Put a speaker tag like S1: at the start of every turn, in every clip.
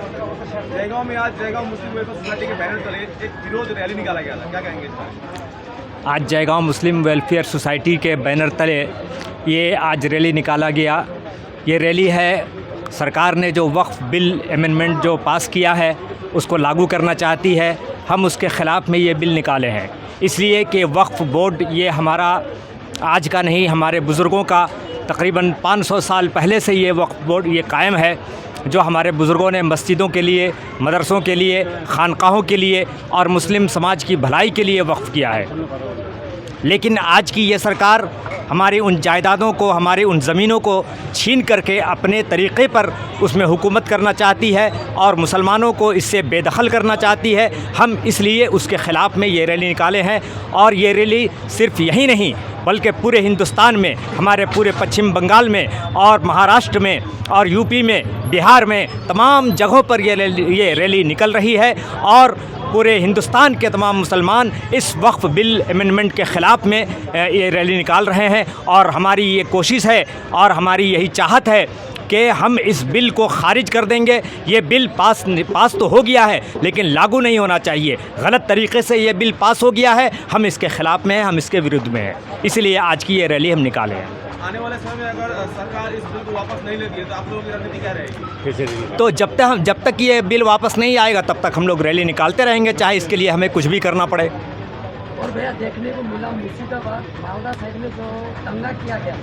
S1: जयगांव में आज जयगांव मुस्लिम welfare society के बैनर तले एक विरोध रैली निकाला गया था, क्या कहेंगे इस पर?
S2: आज जयगांव मुस्लिम वेलफेयर सोसाइटी के बैनर तले ये आज रैली निकाला गया। ये रैली है, सरकार ने जो वक्फ बिल अमेंडमेंट जो पास किया है उसको लागू करना चाहती है। हम उसके ख़िलाफ़ में ये बिल निकाले हैं, इसलिए कि वक्फ बोर्ड ये हमारा आज का नहीं, हमारे बुज़ुर्गों का तकरीबन 500 साल पहले से ये वक्फ बोर्ड ये कायम है, जो हमारे बुज़ुर्गों ने मस्जिदों के लिए, मदरसों के लिए, खानकाहों के लिए और मुस्लिम समाज की भलाई के लिए वक्फ़ किया है। लेकिन आज की ये सरकार हमारी उन जायदादों को, हमारी उन ज़मीनों को छीन करके अपने तरीक़े पर उसमें हुकूमत करना चाहती है और मुसलमानों को इससे बेदखल करना चाहती है। हम इसलिए उसके ख़िलाफ़ में ये रैली निकाले हैं और ये रैली सिर्फ़ यहीं नहीं बल्कि पूरे हिंदुस्तान में, हमारे पूरे पश्चिम बंगाल में और महाराष्ट्र में और यूपी में, बिहार में, तमाम जगहों पर ये रैली निकल रही है और पूरे हिंदुस्तान के तमाम मुसलमान इस वक्फ बिल अमेंडमेंट के ख़िलाफ़ में ये रैली निकाल रहे हैं। और हमारी ये कोशिश है और हमारी यही चाहत है कि हम इस बिल को ख़ारिज कर देंगे। ये बिल पास तो हो गया है लेकिन लागू नहीं होना चाहिए। गलत तरीक़े से ये बिल पास हो गया है, हम इसके ख़िलाफ़ में हैं, हम इसके विरुद्ध में हैं। इसलिए आज की ये रैली हम निकाले हैं।
S1: आने वाले समय में अगर सरकार इस बिल को वापस नहीं लेती है तो आप लोगों की रणनीति क्या रहेगी?
S2: तो जब तक ये बिल वापस नहीं आएगा तब तक हम लोग रैली निकालते रहेंगे, चाहे इसके लिए हमें कुछ भी करना पड़े।
S3: और भैया देखने को मिला मुर्शिदाबाद मालदा साइड में जो दंगा किया गया,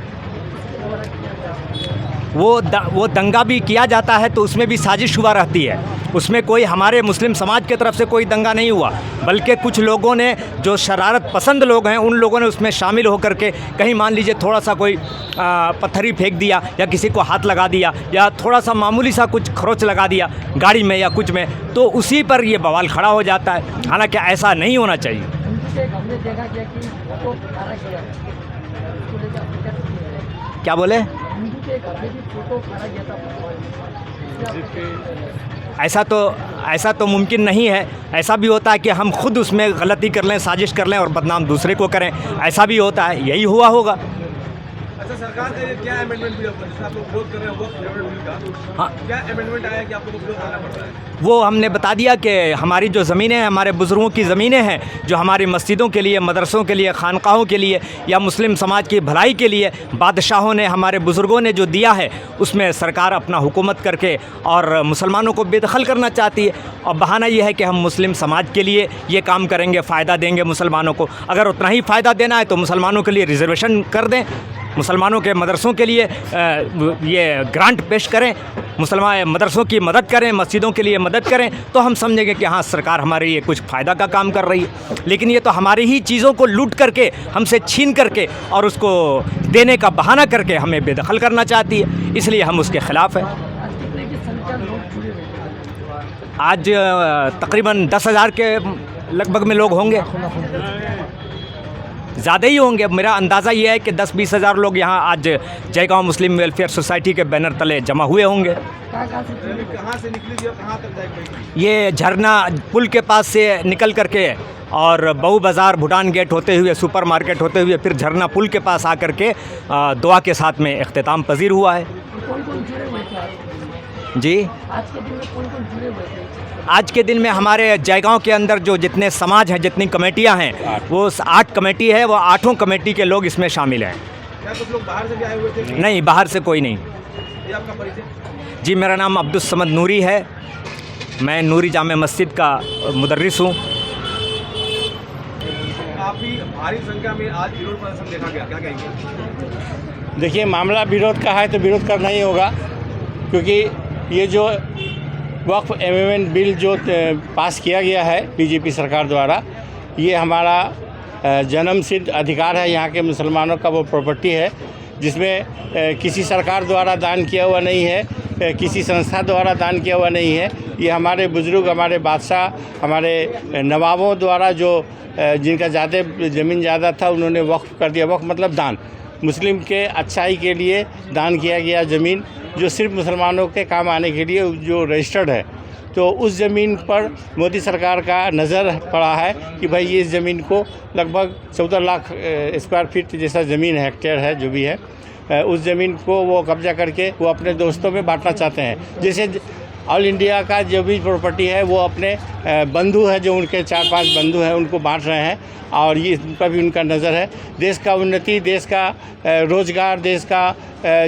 S2: वो दंगा भी किया जाता है तो उसमें भी साजिश हुआ रहती है। उसमें कोई हमारे मुस्लिम समाज की तरफ से कोई दंगा नहीं हुआ, बल्कि कुछ लोगों ने, जो शरारत पसंद लोग हैं, उन लोगों ने उसमें शामिल होकर के कहीं मान लीजिए थोड़ा सा कोई पत्थर ही फेंक दिया या किसी को हाथ लगा दिया या थोड़ा सा मामूली सा कुछ खरोच लगा दिया गाड़ी में या कुछ में, तो उसी पर ये बवाल खड़ा हो जाता है। हालांकि ऐसा नहीं होना चाहिए। क्या बोले? ऐसा तो मुमकिन नहीं है। ऐसा भी होता है कि हम खुद उसमें गलती कर लें, साजिश कर लें और बदनाम दूसरे को करें, ऐसा भी होता है। यही हुआ होगा।
S1: अच्छा, सरकार का ये क्या अमेंडमेंट बिल है, आप लोग विरोध कर रहे हैं वक्फ अमेंडमेंट का? हाँ, क्या अमेंडमेंट आया कि आप लोगों को विरोध करना पड़ रहा है?
S2: वो हमने बता दिया कि हमारी जो ज़मीनें हैं, हमारे बुज़ुर्गों की ज़मीनें हैं, जो हमारी मस्जिदों के लिए, मदरसों के लिए, खानकाहों के लिए या मुस्लिम समाज की भलाई के लिए बादशाहों ने, हमारे बुज़ुर्गों ने जो दिया है, उसमें सरकार अपना हुकूमत करके और मुसलमानों को बेदखल करना चाहती है। और बहाना ये है कि हम मुस्लिम समाज के लिए ये काम करेंगे, फ़ायदा देंगे मुसलमानों को। अगर उतना ही फ़ायदा देना है तो मुसलमानों के लिए रिजर्वेशन कर दें, मुसलमानों के मदरसों के लिए ये ग्रांट पेश करें, मुसलमान मदरसों की मदद करें, मस्जिदों के लिए मदद करें, तो हम समझेंगे कि हाँ, सरकार हमारे लिए कुछ फ़ायदा का काम कर रही है। लेकिन ये तो हमारी ही चीज़ों को लूट करके, हमसे छीन करके और उसको देने का बहाना करके हमें बेदखल करना चाहती है, इसलिए हम उसके ख़िलाफ़ हैं। आज तकरीबन 10,000 के लगभग में लोग होंगे, ज़्यादा ही होंगे। मेरा अंदाज़ा ये है कि 10-20 हज़ार लोग यहाँ आज जयगांव मुस्लिम वेलफेयर सोसाइटी के बैनर तले जमा हुए होंगे।
S1: कहाँ से निकली थी और कहाँ तक जाएगी?
S2: ये झरना पुल के पास से निकल करके और बहु बाज़ार, भूटान गेट होते हुए, सुपर मार्केट होते हुए फिर झरना पुल के पास आकर के दुआ के साथ में इख्तिताम पजीर हुआ है। जी, आज के दिन में हमारे जयगांव के अंदर जो जितने समाज हैं, जितनी कमेटियां हैं, वो 8 कमेटी है, वो 8 कमेटी के लोग इसमें शामिल हैं।
S1: क्या कुछ लोग बाहर से भी आए हुए थे?
S2: नहीं, बाहर से कोई नहीं।
S1: ये आपका परिचय?
S2: जी, मेरा नाम अब्दुल समद नूरी है, मैं नूरी जामे मस्जिद का मुदर्रिस हूँ।
S1: काफ़ी भारी संख्या में आज विरोध प्रदर्शन देखा गया, क्या कहेंगे?
S4: देखिए, मामला विरोध का है तो विरोध करना ही होगा, क्योंकि ये जो वक्फ अमेंडमेंट बिल जो पास किया गया है बीजेपी सरकार द्वारा, ये हमारा जन्मसिद्ध अधिकार है। यहाँ के मुसलमानों का वो प्रॉपर्टी है जिसमें किसी सरकार द्वारा दान किया हुआ नहीं है, किसी संस्था द्वारा दान किया हुआ नहीं है। ये हमारे बुज़ुर्ग, हमारे बादशाह, हमारे नवाबों द्वारा जो जिनका ज़्यादा ज़मीन ज़्यादा था, उन्होंने वक्फ कर दिया। वक्फ मतलब दान, मुस्लिम के अच्छाई के लिए दान किया गया ज़मीन, जो सिर्फ मुसलमानों के काम आने के लिए जो रजिस्टर्ड है। तो उस ज़मीन पर मोदी सरकार का नज़र पड़ा है कि भाई ये ज़मीन को लगभग 14 लाख स्क्वायर फीट जैसा ज़मीन है, हेक्टेयर है जो भी है, उस ज़मीन को वो कब्जा करके वो अपने दोस्तों में बांटना चाहते हैं। जैसे ऑल इंडिया का जो भी प्रॉपर्टी है वो अपने बंधु है, जो उनके 4-5 बंधु हैं, उनको बांट रहे हैं और ये इस पर भी उनका नज़र है। देश का उन्नति, देश का रोज़गार, देश का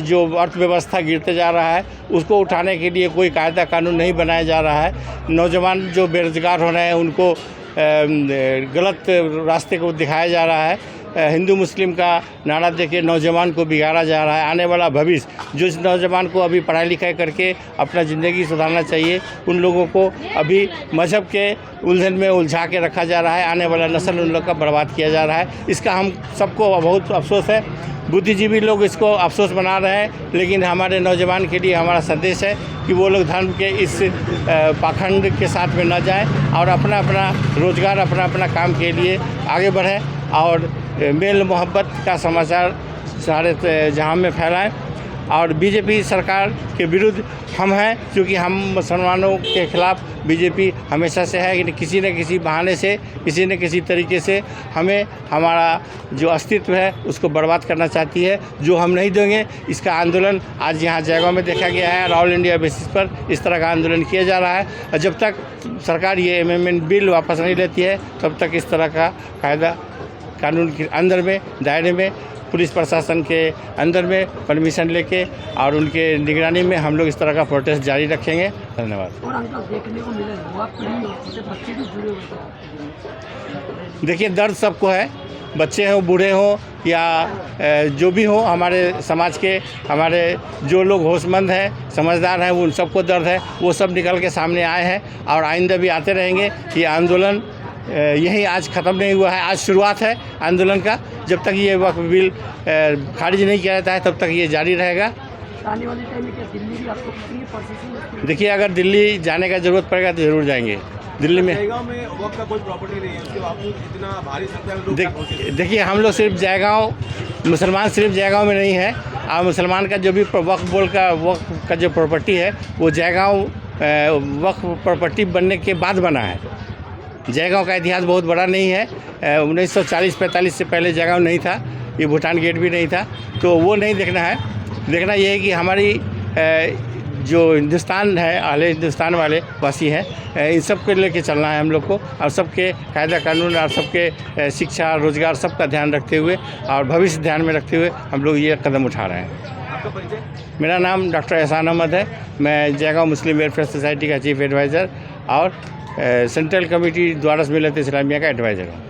S4: जो अर्थव्यवस्था गिरते जा रहा है उसको उठाने के लिए कोई कायदा कानून नहीं बनाया जा रहा है। नौजवान जो बेरोजगार हो रहे हैं उनको गलत रास्ते को दिखाया जा रहा है। हिंदू मुस्लिम का नारा देके नौजवान को बिगाड़ा जा रहा है। आने वाला भविष्य, जो इस नौजवान को अभी पढ़ाई लिखाई करके अपना ज़िंदगी सुधारना चाहिए, उन लोगों को अभी मज़हब के उलझन में उलझा के रखा जा रहा है। आने वाला नस्ल उन लोग का बर्बाद किया जा रहा है। इसका हम सबको बहुत अफसोस है। बुद्धिजीवी लोग इसको अफसोस बना रहे हैं, लेकिन हमारे नौजवान के लिए हमारा संदेश है कि वो लोग धर्म के इस पाखंड के साथ में न जाएं और अपना अपना रोज़गार, अपना अपना काम के लिए आगे बढ़ें और मेल मोहब्बत का समाचार सारे जहां में फैलाएं। और बीजेपी सरकार के विरुद्ध हम हैं, क्योंकि हम मुसलमानों के खिलाफ बीजेपी हमेशा से है कि किसी न किसी बहाने से, किसी न किसी तरीके से हमें हमारा जो अस्तित्व है उसको बर्बाद करना चाहती है, जो हम नहीं देंगे। इसका आंदोलन आज यहाँ जयगांव में देखा गया है और ऑल इंडिया बेसिस पर इस तरह का आंदोलन किया जा रहा है। और जब तक सरकार ये अमेंडमेंट बिल वापस नहीं लेती है तब तक इस तरह का कायदा कानून के अंदर में, दायरे में, पुलिस प्रशासन के अंदर में परमिशन लेके और उनके निगरानी में हम लोग इस तरह का प्रोटेस्ट जारी रखेंगे। धन्यवाद।
S3: और अंकल देखने को मिला युवा पीढ़ी और छोटे बच्चे भी जुड़े हुए हैं।
S4: देखिए, दर्द सबको है, बच्चे हों, बूढ़े हों या जो भी हो, हमारे समाज के हमारे जो लोग होशमंद हैं, समझदार हैं, उन सबको दर्द है। वो सब निकल के सामने आए हैं और आइंदा भी आते रहेंगे। ये आंदोलन यही आज ख़त्म नहीं हुआ है, आज शुरुआत है आंदोलन का। जब तक ये वक्फ बिल खारिज नहीं किया जाता है तब तक ये जारी रहेगा।
S3: आने वाले टाइम में क्या दिल्ली भी आपको प्रोसेसिंग?
S4: देखिए, अगर दिल्ली जाने का ज़रूरत पड़ेगा तो ज़रूर जाएंगे। दिल्ली में
S1: जयगांव में वक्त का कोई प्रॉपर्टी नहीं है, उसके बावजूद इतना भारी संख्या में लोग
S4: देखिए, हम लोग सिर्फ जयगांव, मुसलमान सिर्फ जयगांव में नहीं है। और मुसलमान का जो भी वक्फ का जो प्रॉपर्टी है वो जयगांव वक्फ प्रॉपर्टी बनने के बाद बना है। जयगांव का इतिहास बहुत बड़ा नहीं है। 1940-45 से पहले जयगांव नहीं था, ये भूटान गेट भी नहीं था। तो वो नहीं देखना है, देखना ये है कि हमारी जो हिंदुस्तान है, आले हिंदुस्तान वाले वासी हैं, इन सब को लेके चलना है हम लोग को। और सबके कायदा कानून और सबके शिक्षा, रोज़गार, सबका ध्यान रखते हुए और भविष्य ध्यान में रखते हुए हम लोग ये कदम उठा रहे हैं।
S1: आपका परिचय?
S4: मेरा नाम डॉक्टर एहसान अहमद है। मैं जयगांव मुस्लिम वेलफेयर सोसाइटी का चीफ एडवाइज़र और सेंट्रल कमेटी द्वारा मिलत इस्लामिया का एडवाइज़र हूँ।